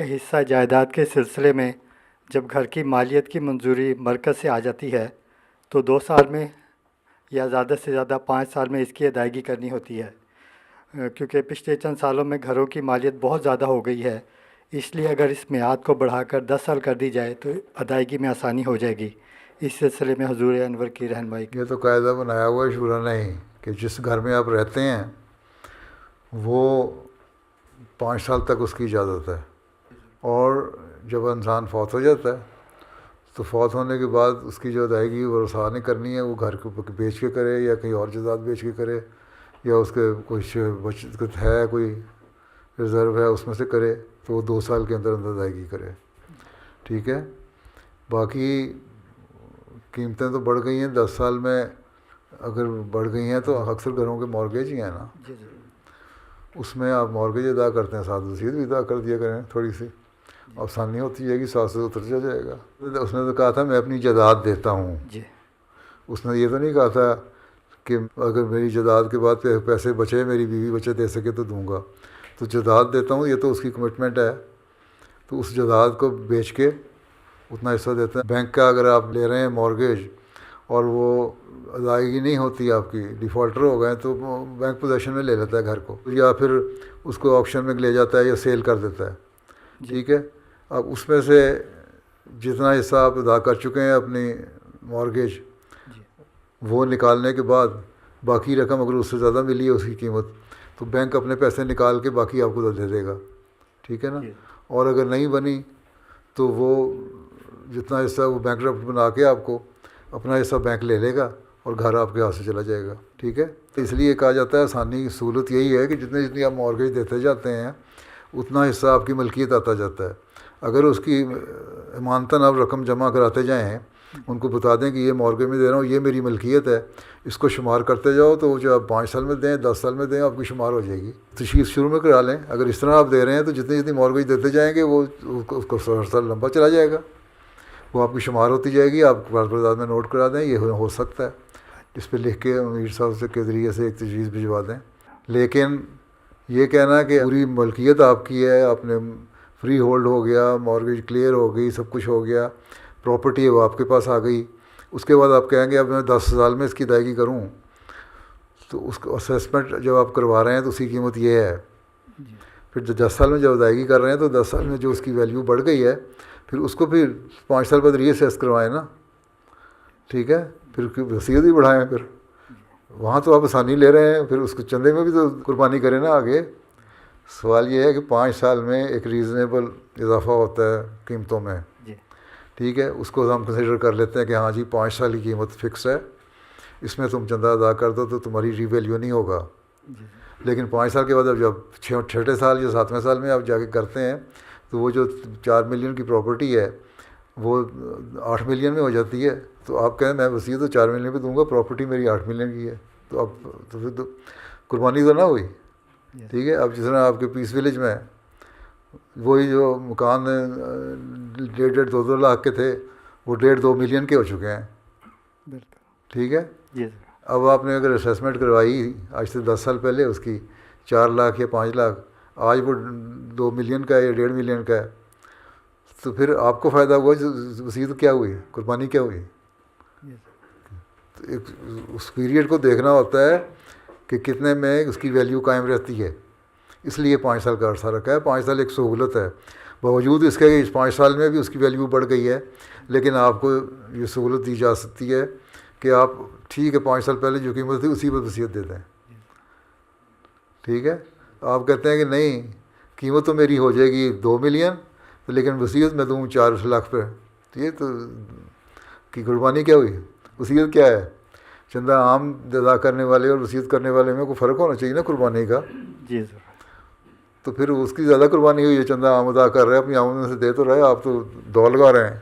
کہ حصہ جائیداد کے سلسلے میں جب گھر کی مالیت کی منظوری مرکز سے آ جاتی ہے تو 2 سال میں یا زیادہ سے زیادہ 5 سال میں اس کی ادائیگی کرنی ہوتی ہے، کیونکہ پچھلے چند سالوں میں گھروں کی مالیت بہت زیادہ ہو گئی ہے، اس لیے اگر اس میعاد کو بڑھا کر 10 سال کر دی جائے تو ادائیگی میں آسانی ہو جائے گی۔ اس سلسلے میں حضور انور کی رہنمائی یہ تو قاعدہ بنایا ہوا ہے شورا نے ہی کہ جس گھر میں آپ رہتے ہیں وہ 5 سال تک اس کی اجازت ہے، اور جب انسان فوت ہو جاتا ہے تو فوت ہونے کے بعد اس کی جو ادائیگی ورثاء نے کرنی ہے وہ گھر کو بیچ کے کرے یا کہیں اور جائیداد بیچ کے کرے، یا اس کے کچھ بچت ہے، کوئی ریزرو ہے اس میں سے کرے، تو وہ 2 سال کے اندر اندر ادائیگی کرے، ٹھیک ہے۔ باقی قیمتیں تو بڑھ گئی ہیں، 10 سال میں اگر بڑھ گئی ہیں تو اکثر گھروں کے مارگیج ہی ہیں نا، اس میں آپ مارگیج ادا کرتے ہیں، ساتھ رسید بھی ادا کر دیا کریں، تھوڑی سی آسانی ہوتی جائے گی، ساتھ سے اتر جائے گا۔ اس نے تو کہا تھا میں اپنی جائیداد دیتا ہوں، اس نے یہ تو نہیں کہا تھا کہ اگر میری جائیداد کے بعد پیسے بچے، میری بیوی بچے دے سکے تو دوں گا، تو جائیداد دیتا ہوں، یہ تو اس کی کمٹمنٹ ہے، تو اس جائیداد کو بیچ کے اتنا حصہ دیتے ہیں۔ بینک کا اگر آپ لے رہے ہیں مارگیج اور وہ ادائیگی نہیں ہوتی، آپ کی ڈیفالٹر ہو گئے تو بینک پوزیشن میں لے لیتا ہے گھر کو، یا پھر اس کو آکشن میں لے جاتا ہے یا سیل کر دیتا ہے، ٹھیک ہے۔ اب اس میں سے جتنا حصہ آپ ادا کر چکے ہیں اپنی مارگیج، وہ نکالنے کے بعد باقی رقم اگر اس سے زیادہ ملی ہے اس کی قیمت، تو بینک اپنے پیسے نکال کے باقی آپ کو دے دے گا، ٹھیک ہے نا۔ اور اگر نہیں بنی تو وہ جتنا حصہ وہ بینک رپٹ بنا کے آپ کو اپنا حصہ بینک لے لے گا اور گھر آپ کے ہاتھ سے چلا جائے گا، ٹھیک ہے۔ تو اس لیے کہا جاتا ہے آسانی کی سہولت یہی ہے کہ جتنی آپ مارگیج دیتے جاتے ہیں اتنا حصہ آپ کی ملکیت آتا جاتا ہے۔ اگر اس کی امانتاً آپ رقم جمع کراتے جائیں، ان کو بتا دیں کہ یہ مارگیج میں دے رہا ہوں، یہ میری ملکیت ہے، اس کو شمار کرتے جاؤ، تو جو آپ 5 سال میں دیں، 10 سال میں دیں، آپ کی شمار ہو جائے گی۔ تشخیص شروع میں کرا لیں، اگر اس طرح آپ دے رہے ہیں تو جتنی مارگیج دیتے جائیں گے وہ اس کو ہر سال لمبا چلا جائے گا، وہ آپ کی شمار ہوتی جائے گی، آپ قرارداد میں نوٹ کرا دیں، یہ ہو سکتا ہے، اس پہ لکھ کے امیر صاحب سے کے ذریعے سے ایک تجویز بھجوا دیں۔ لیکن یہ کہنا کہ پوری ملکیت آپ کی ہے، آپ نے فری ہولڈ ہو گیا، مارگیج کلیئر ہو گئی، سب کچھ ہو گیا، پراپرٹی ہے وہ آپ کے پاس آ گئی، اس کے بعد آپ کہیں گے اب میں 10 سال میں اس کی ادائیگی کروں، تو اس کو اسیسمنٹ جب آپ کروا رہے ہیں تو اس کی قیمت یہ ہے، پھر 10 سال میں جب ادائیگی کر رہے ہیں تو 10 سال میں جو اس کی ویلیو بڑھ گئی ہے، پھر اس کو پھر 5 سال بعد ری اسیس کروائیں نا، ٹھیک ہے، پھر رسید بھی بڑھائیں، پھر وہاں تو آپ آسانی لے رہے ہیں، پھر اس کو چندے میں بھی تو قربانی کریں نا آگے۔ سوال یہ ہے کہ 5 سال میں ایک ریزنیبل اضافہ ہوتا ہے قیمتوں میں، ٹھیک ہے، اس کو ہم کنسیڈر کر لیتے ہیں کہ ہاں جی 5 سال کی قیمت فکس ہے، اس میں تم چندہ ادا کر دو تو تمہاری ری ویلیو نہیں ہوگا۔ لیکن 5 سال کے بعد اب جب 6 سال یا 7ویں سال میں آپ جا کے کرتے ہیں تو وہ جو 4 ملین کی پراپرٹی ہے وہ 8 ملین میں ہو جاتی ہے، تو آپ کہیں میں وسیع تو 4 ملین پہ دوں گا، پراپرٹی میری 8 ملین کی ہے، تو اب تو پھر تو قربانی تو نہ ہوئی، ٹھیک ہے۔ اب جس طرح آپ کے پیس ولیج میں وہی جو مکان 1.5-2 لاکھ کے تھے وہ 1.5-2 ملین کے ہو چکے ہیں، ٹھیک ہے۔ اب آپ نے اگر اسیسمنٹ کروائی آج سے 10 سال پہلے اس کی 4 لاکھ یا 5 لاکھ، آج وہ 2 ملین کا ہے یا 1.5 ملین کا ہے، تو پھر آپ کو فائدہ ہوا، وسیع کیا ہوئی، قربانی کیا ہوئی۔ تو اس پیریڈ کو دیکھنا ہوتا ہے کہ کتنے میں اس کی ویلیو قائم رہتی ہے، اس لیے 5 سال کا عرصہ رکھا ہے۔ 5 سال ایک سہولت ہے، باوجود اس کے کہ 5 سال میں بھی اس کی ویلیو بڑھ گئی ہے، لیکن آپ کو یہ سہولت دی جا سکتی ہے کہ آپ ٹھیک ہے 5 سال پہلے جو قیمت تھی اسی پر وصیت دے دیں، ٹھیک ہے۔ آپ کہتے ہیں کہ نہیں قیمت تو میری ہو جائے گی 2 ملین، لیکن وصیت میں دوں 4 لاکھ پہ، یہ تو کی قربانی کیا ہوئی، وصیت کیا ہے۔ چندہ عام ادا کرنے والے اور وصیت کرنے والے میں کوئی فرق ہونا چاہیے نا قربانی کا، جی سر۔ تو پھر اس کی زیادہ قربانی ہوئی ہے، چندہ عام ادا کر رہے ہیں، اپنی آمدن سے دے تو رہے، آپ تو دو لگا رہے ہیں۔